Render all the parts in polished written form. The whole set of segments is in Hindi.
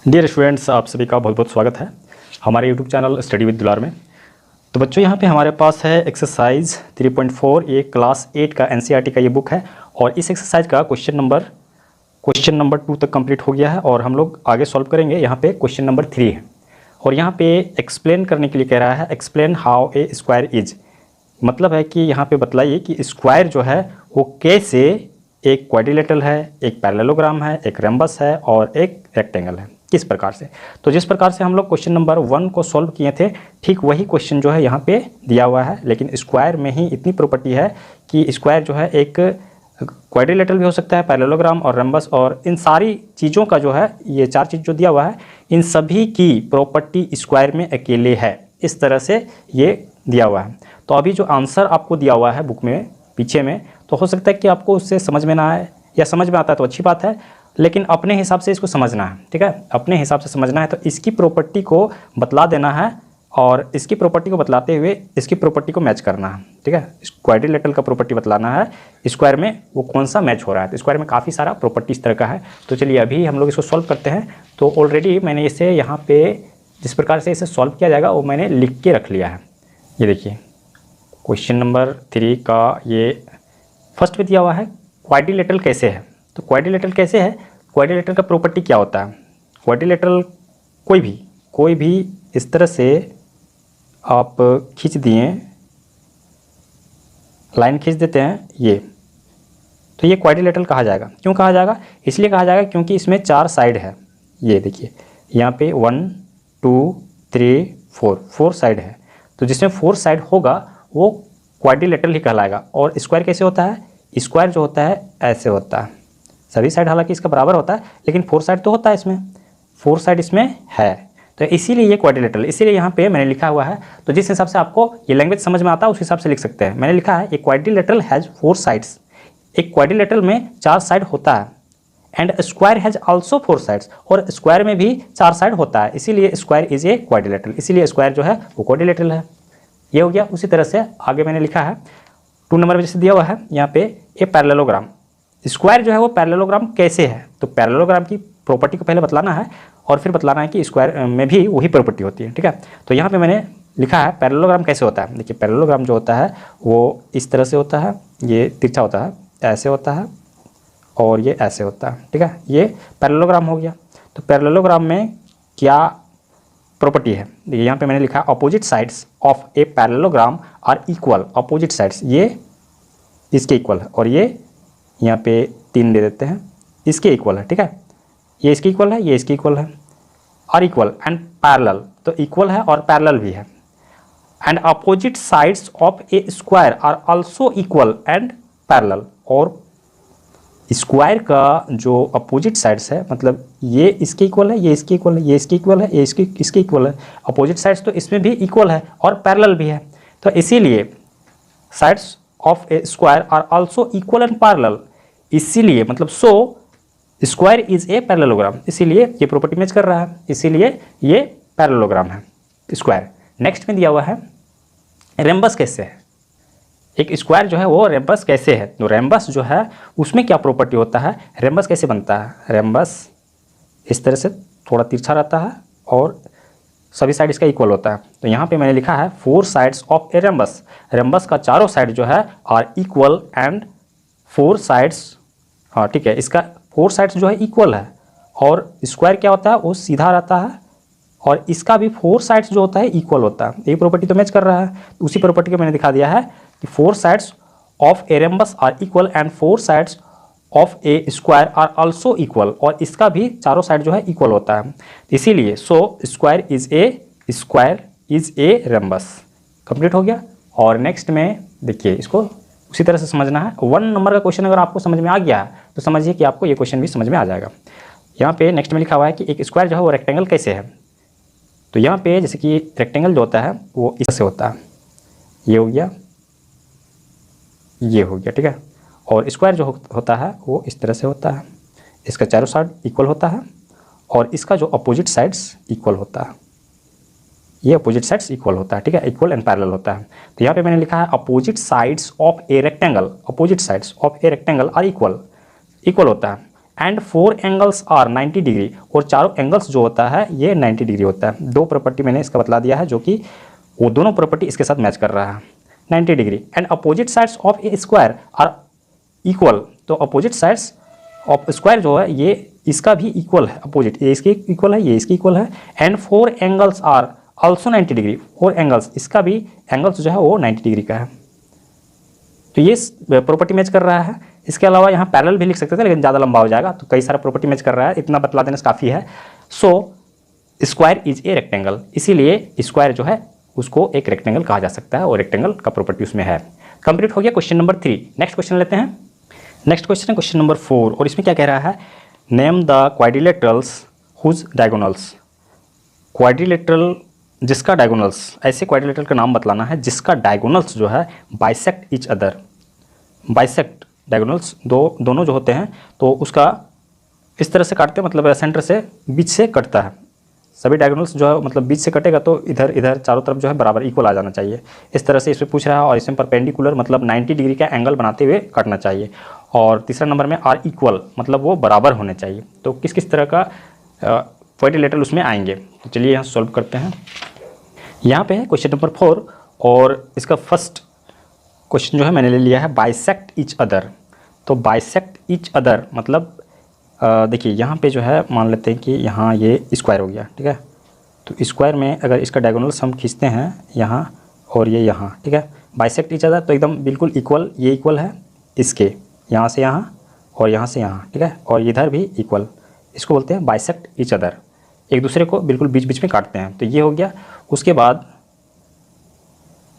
डियर स्टूडेंट्स, आप सभी का बहुत बहुत स्वागत है हमारे यूट्यूब चैनल स्टडी विद दुलार में। तो बच्चों, यहाँ पे हमारे पास है एक्सरसाइज 3.4, ये क्लास 8 का एनसीईआरटी का ये बुक है और इस एक्सरसाइज का क्वेश्चन नंबर 2 तक कंप्लीट हो गया है और हम लोग आगे सॉल्व करेंगे। यहाँ पे क्वेश्चन नंबर 3 है और यहाँ पे एक्सप्लेन करने के लिए कह रहा है, explain how a square is. मतलब है कि यहाँ पे बतलाइए कि स्क्वायर जो है वो कैसे एक क्वाड्रिलेटरल है, एक पैरेललोग्राम है, एक रेम्बस है और एक रेक्टेंगल है, किस प्रकार से। तो जिस प्रकार से हम लोग क्वेश्चन नंबर 1 को सॉल्व किए थे, ठीक वही क्वेश्चन जो है यहाँ पे दिया हुआ है, लेकिन स्क्वायर में ही इतनी प्रॉपर्टी है कि स्क्वायर जो है एक क्वाड्रिलेटरल भी हो सकता है, पैरेललोग्राम और रेम्बस, और इन सारी चीज़ों का जो है, ये 4 चीज़ जो दिया हुआ है, इन सभी की प्रॉपर्टी स्क्वायर में अकेले है। इस तरह से ये दिया हुआ है। तो अभी जो आंसर आपको दिया हुआ है बुक में पीछे में, तो हो सकता है कि आपको उससे समझ में ना आए, या समझ में आता है तो अच्छी बात है, लेकिन अपने हिसाब से इसको समझना है। ठीक है, अपने हिसाब से समझना है। तो इसकी प्रॉपर्टी को बतला देना है और इसकी प्रॉपर्टी को बतलाते हुए इसकी प्रॉपर्टी को मैच करना है। ठीक है, क्वाड्रिलेटरल का प्रॉपर्टी बतलाना है, स्क्वायर में वो कौन सा मैच हो रहा है। तो स्क्वायर में काफ़ी सारा प्रॉपर्टी इस तरह का है। तो चलिए अभी हम लोग इसको सॉल्व करते हैं। तो ऑलरेडी मैंने इसे यहाँ पे जिस प्रकार से इसे सॉल्व किया जाएगा वो मैंने लिख के रख लिया है। ये देखिए, क्वेश्चन नंबर 3 का ये फर्स्ट में दिया हुआ है, क्वाड्रिलेटरल कैसे है। तो क्वाड्रिलेटरल कैसे है, क्वाड्रिलेटरल का प्रॉपर्टी क्या होता है। क्वाड्रिलेटरल कोई भी इस तरह से आप खींच दिए, लाइन खींच देते हैं ये, तो ये क्वाड्रिलेटरल कहा जाएगा। क्यों कहा जाएगा, इसलिए कहा जाएगा क्योंकि इसमें 4 साइड है। ये देखिए यहाँ पे 1 2 3 4 साइड है। तो जिसमें 4 साइड होगा वो क्वाड्रिलेटरल ही कहलाएगा। और स्क्वायर कैसे होता है, स्क्वायर जो होता है ऐसे होता है। सभी साइड हालांकि इसका बराबर होता है, लेकिन 4 साइड तो होता है इसमें, 4 साइड इसमें है, तो इसीलिए ये क्वाड्रिलेटरल। इसीलिए यहाँ पे मैंने लिखा हुआ है। तो जिस हिसाब से आपको ये लैंग्वेज समझ में आता है उस हिसाब से लिख सकते हैं। मैंने लिखा है ए क्वाड्रिलेटरल हैज़ 4 साइड्स। एक क्वाड्रिलेटरल में 4 साइड होता है। And square has also 4 sides, और स्क्वायर में भी 4 साइड होता है, इसीलिए स्क्वायर इज ए क्वाड्रिलेटरल। इसीलिए स्क्वायर जो है वो क्वाड्रिलेटरल है। ये हो गया। उसी तरह से आगे मैंने लिखा है 2 नंबर में जैसे दिया हुआ है यहाँ पे, ए पैरेललोग्राम। स्क्वायर जो है वो पैरेललोग्राम कैसे है। तो पैरेललोग्राम की प्रॉपर्टी को पहले बतलाना है और फिर बतलाना है कि स्क्वायर में भी वही प्रॉपर्टी होती है। ठीक है, तो यहाँ पे मैंने लिखा है पैरेललोग्राम कैसे होता है। देखिए, पैरेललोग्राम जो होता है वो इस तरह से होता है, ये तिरछा होता है, ऐसे होता है और ये ऐसे होता है। ठीक है, ये पैरेललोग्राम हो गया। तो पैरेललोग्राम में क्या प्रॉपर्टी है, देखिए यहाँ पे मैंने लिखा opposite sides of a parallelogram are equal. Opposite sides ये इसके इक्वल है, और ये यहाँ पे 3 दे देते हैं, इसके इक्वल है। ठीक है, ये इसके इक्वल है, ये इसके इक्वल है, आर इक्वल एंड पैरेलल। तो इक्वल है और पैरेलल भी है। And opposite sides of a square are also equal and parallel. और स्क्वायर का जो अपोजिट साइड्स है, मतलब ये इसके इक्वल है, ये इसके इक्वल है, ये इसके इक्वल है, ये इसके इक्वल है। अपोजिट साइड्स तो इसमें भी इक्वल है और पैरेलल भी है। तो इसीलिए sides of a square are also equal and parallel. इसीलिए मतलब so square is a parallelogram. इसीलिए ये प्रॉपर्टी मैच कर रहा है, इसीलिए ये पैरेललोग्राम है स्क्वायर। नेक्स्ट में दिया हुआ है रेम्बस कैसे है। एक स्क्वायर जो है वो रेम्बस कैसे है। तो रेम्बस जो है उसमें क्या प्रॉपर्टी होता है, रेम्बस कैसे बनता है। रेम्बस इस तरह से थोड़ा तिरछा रहता है और सभी साइड इसका इक्वल होता है। तो यहाँ पे मैंने लिखा है 4 साइड्स ऑफ ए रेम्बस। रेम्बस का चारों साइड जो है आर इक्वल एंड 4 साइड्स, हाँ ठीक है, इसका 4 साइड्स जो है इक्वल है। और स्क्वायर क्या होता है, वो सीधा रहता है और इसका भी 4 साइड्स जो होता है इक्वल होता है। ये प्रॉपर्टी तो मैच कर रहा है। उसी प्रॉपर्टी को मैंने दिखा दिया है कि 4 sides of a rhombus are equal and 4 sides of a square are also equal, और इसका भी चारों साइड जो है इक्वल होता है। इसीलिए so square is a rhombus. Complete हो गया। और नेक्स्ट में देखिए, इसको उसी तरह से समझना है। 1 नंबर का क्वेश्चन अगर आपको समझ में आ गया तो समझिए कि आपको ये क्वेश्चन भी समझ में आ जाएगा। यहाँ पे नेक्स्ट में लिखा हुआ है कि एक स्क्वायर जो है वो रेक्टेंगल कैसे है। तो यहाँ पे जैसे कि रेक्टेंगल जो होता है वो इस तरह से होता है, ये हो गया, ये हो गया। ठीक है, और स्क्वायर जो होता है वो इस तरह से होता है, इसका चारों साइड इक्वल होता है और इसका जो अपोजिट साइड्स इक्वल होता है, ये अपोजिट साइड्स इक्वल होता है। ठीक है, इक्वल एंड पैरेलल होता है। तो यहाँ पे मैंने लिखा है opposite sides of a rectangle. Opposite sides of a rectangle are equal होता है एंड 4 एंगल्स आर 90 डिग्री, और चारों एंगल्स जो होता है ये 90 डिग्री होता है। दो प्रॉपर्टी मैंने इसका बतला दिया है जो कि वो दोनों प्रॉपर्टी इसके साथ मैच कर रहा है। 90 degree and opposite sides of a square are equal, तो अपोजिट साइड्स ऑफ स्क्वायर जो है ये इसका भी इक्वल है, अपोजिट, ये इसके इक्वल है, ये इसकी इक्वल है। And 4 angles are also 90 degree, 4 angles, इसका भी एंगल्स जो है वो 90 डिग्री का है। तो ये प्रॉपर्टी मैच कर रहा है। इसके अलावा यहाँ पैरेलल भी लिख सकते थे लेकिन ज़्यादा लंबा हो जाएगा, तो कई सारा प्रॉपर्टी मैच कर रहा है, इतना बतला देने से काफ़ी है। सो स्क्वायर इज ए रेक्टेंगल, इसीलिए स्क्वायर जो है उसको एक रेक्टेंगल कहा जा सकता है और रेक्टेंगल का प्रॉपर्टी उसमें है। कंप्लीट हो गया क्वेश्चन नंबर 3। नेक्स्ट क्वेश्चन लेते हैं। नेक्स्ट क्वेश्चन है क्वेश्चन नंबर 4, और इसमें क्या कह रहा है, name the quadrilaterals whose diagonals. Quadrilateral जिसका डायगोनल्स, ऐसे क्वाड्रिलेटरल का नाम बतलाना है जिसका डायगोनल्स जो है bisect each other. Bisect diagonals दोनों जो होते हैं तो उसका इस तरह से काटते हैं, मतलब सेंटर से बीच से कटता है। सभी डायगोनल्स जो है मतलब बीच से कटेगा तो इधर इधर चारों तरफ जो है बराबर इक्वल आ जाना चाहिए। इस तरह से इसमें पूछ रहा है, और इसमें परपेंडिकुलर मतलब 90 डिग्री का एंगल बनाते हुए काटना चाहिए। और तीसरा नंबर में आर इक्वल मतलब वो बराबर होने चाहिए। तो किस किस तरह का क्वाड्रिलेटरल उसमें आएंगे, तो चलिए यहाँ सॉल्व करते हैं। यहाँ पे है क्वेश्चन नंबर 4, और इसका फर्स्ट क्वेश्चन जो है मैंने ले लिया है बाइसेक्ट ईच अदर। तो बाइसेक्ट ईच अदर मतलब देखिए यहाँ पे जो है मान लेते हैं कि यहाँ ये स्क्वायर हो गया, ठीक है। तो स्क्वायर में अगर इसका डायगोनल्स हम खींचते हैं यहाँ और ये यहाँ, ठीक है, बाइसेक्ट ईच अदर, तो एकदम बिल्कुल इक्वल, ये इक्वल है इसके, यहाँ से यहाँ और यहाँ से यहाँ, ठीक है, और इधर भी इक्वल, इसको बोलते हैं बाइसेक्ट ईच अदर। एक दूसरे को बिल्कुल बीच बीच में काटते हैं। तो ये हो गया, उसके बाद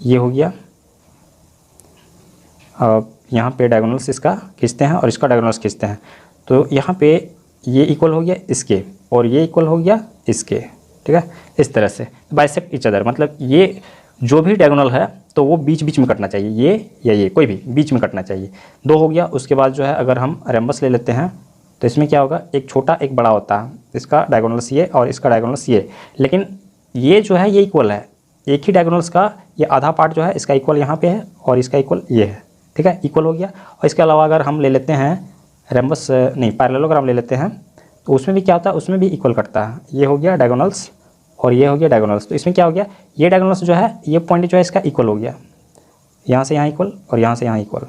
ये हो गया, यहाँ पे डायगोनल्स इसका खींचते हैं और इसका डायगोनल्स खींचते हैं। तो यहाँ पे ये इक्वल हो गया इसके और ये इक्वल हो गया इसके, ठीक है, इस तरह से बाइसेक्ट ईच अदर मतलब ये जो भी डायगोनल है तो वो बीच बीच में कटना चाहिए, ये या ये कोई भी बीच में कटना चाहिए। 2 हो गया। उसके बाद जो है अगर हम रेम्बस ले लेते हैं तो इसमें क्या होगा, एक छोटा एक बड़ा होता है, इसका डायगोनल्स ये और इसका डायगोनल्स ये, लेकिन ये जो है ये इक्वल है, एक ही डायगोनल्स का ये आधा पार्ट जो है इसका इक्वल यहाँ पे है और इसका इक्वल ये है, ठीक है, इक्वल हो गया। और इसके अलावा अगर हम ले लेते हैं रेम्बस नहीं पैरेललोग्राम ले लेते हैं तो उसमें भी क्या होता है, उसमें भी इक्वल कटता है। ये हो गया डायगोनल्स और ये हो गया डायगोनल्स। तो इसमें क्या हो गया, ये डायगोनल्स जो है ये पॉइंट जो है इसका इक्वल हो गया, यहाँ से यहाँ इक्वल और यहाँ से यहाँ इक्वल।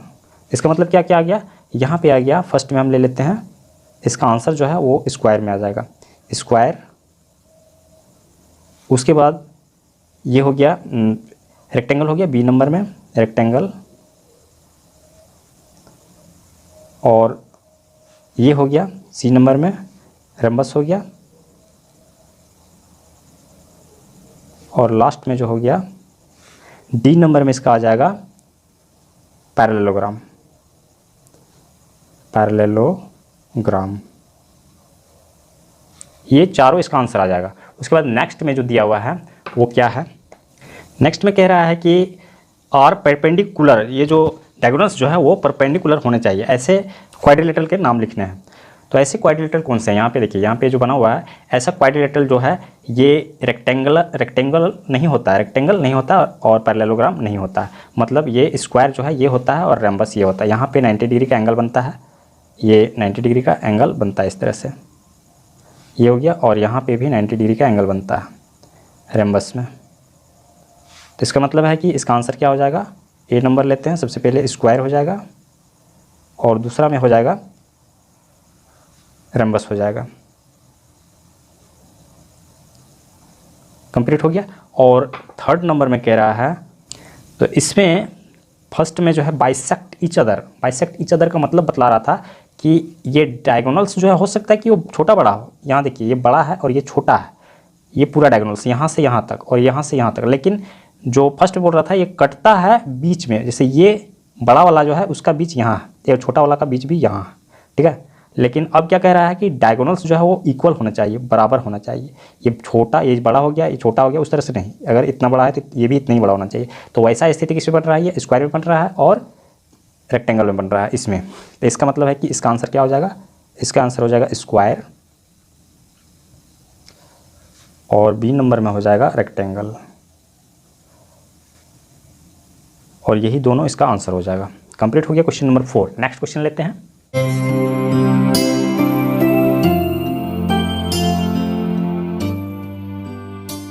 इसका मतलब क्या क्या आ गया, यहाँ पे आ गया, फर्स्ट में हम ले लेते हैं, इसका आंसर जो है वो स्क्वायर में आ जाएगा, स्क्वायर। उसके बाद ये हो गया रेक्टेंगल हो गया बी नंबर में, रेक्टेंगल। और ये हो गया सी नंबर में, रेम्बस हो गया। और लास्ट में जो हो गया डी नंबर में इसका आ जाएगा पैरेललोग्राम, पैरेललोग्राम। ये चारों इसका आंसर आ जाएगा। उसके बाद नेक्स्ट में जो दिया हुआ है वो क्या है, नेक्स्ट में कह रहा है कि आर परपेंडिकुलर, ये जो डायगोनल्स जो है वो परपेंडिकुलर होने चाहिए, ऐसे क्वाड्रिलेटरल के नाम लिखने हैं। तो ऐसे क्वाड्रिलेटरल कौन से हैं, यहाँ पे देखिए, यहाँ पे जो बना हुआ है ऐसा क्वाड्रिलेटरल जो है ये रेक्टेंगल नहीं होता है, रेक्टेंगल नहीं होता और पैरेललोग्राम नहीं होता है। मतलब ये स्क्वायर जो है ये होता है और रेम्बस ये होता है। यहाँ पे 90 डिग्री का एंगल बनता है, ये 90 डिग्री का एंगल बनता है इस तरह से, ये हो गया। और यहाँ पे भी 90 डिग्री का एंगल बनता है रेम्बस में। तो इसका मतलब है कि इसका आंसर क्या हो जाएगा, ए नंबर लेते हैं, सबसे पहले स्क्वायर हो जाएगा और दूसरा में हो जाएगा रेम्बस हो जाएगा। कंप्लीट हो गया। और थर्ड नंबर में कह रहा है, तो इसमें फर्स्ट में जो है bisect each other, bisect each other का मतलब बतला रहा था कि ये डायगोनल्स जो है हो सकता है कि वो छोटा बड़ा हो। यहाँ देखिए ये बड़ा है और ये छोटा है, ये पूरा डायगोनल्स यहाँ से यहाँ तक और यहाँ से यहाँ तक, लेकिन जो फर्स्ट बोल रहा था ये कटता है बीच में, जैसे ये बड़ा वाला जो है उसका बीच यहाँ है, ये छोटा वाला का बीच भी यहाँ है, ठीक है। लेकिन अब क्या कह रहा है कि डायगोनल्स जो है वो इक्वल होना चाहिए, बराबर होना चाहिए। ये छोटा, ये बड़ा हो गया, ये छोटा हो गया, उस तरह से नहीं। अगर इतना बड़ा है तो ये भी इतना ही बड़ा होना चाहिए। तो वैसा स्थिति किसमें बन रहा है, ये स्क्वायर में बन रहा है और रेक्टेंगल में बन रहा है इसमें। तो इसका मतलब है कि इसका आंसर क्या हो जाएगा, इसका आंसर हो जाएगा स्क्वायर और बी नंबर में हो जाएगा रेक्टेंगल, और यही दोनों इसका आंसर हो जाएगा। कंप्लीट हो गया क्वेश्चन नंबर 4। नेक्स्ट क्वेश्चन लेते हैं।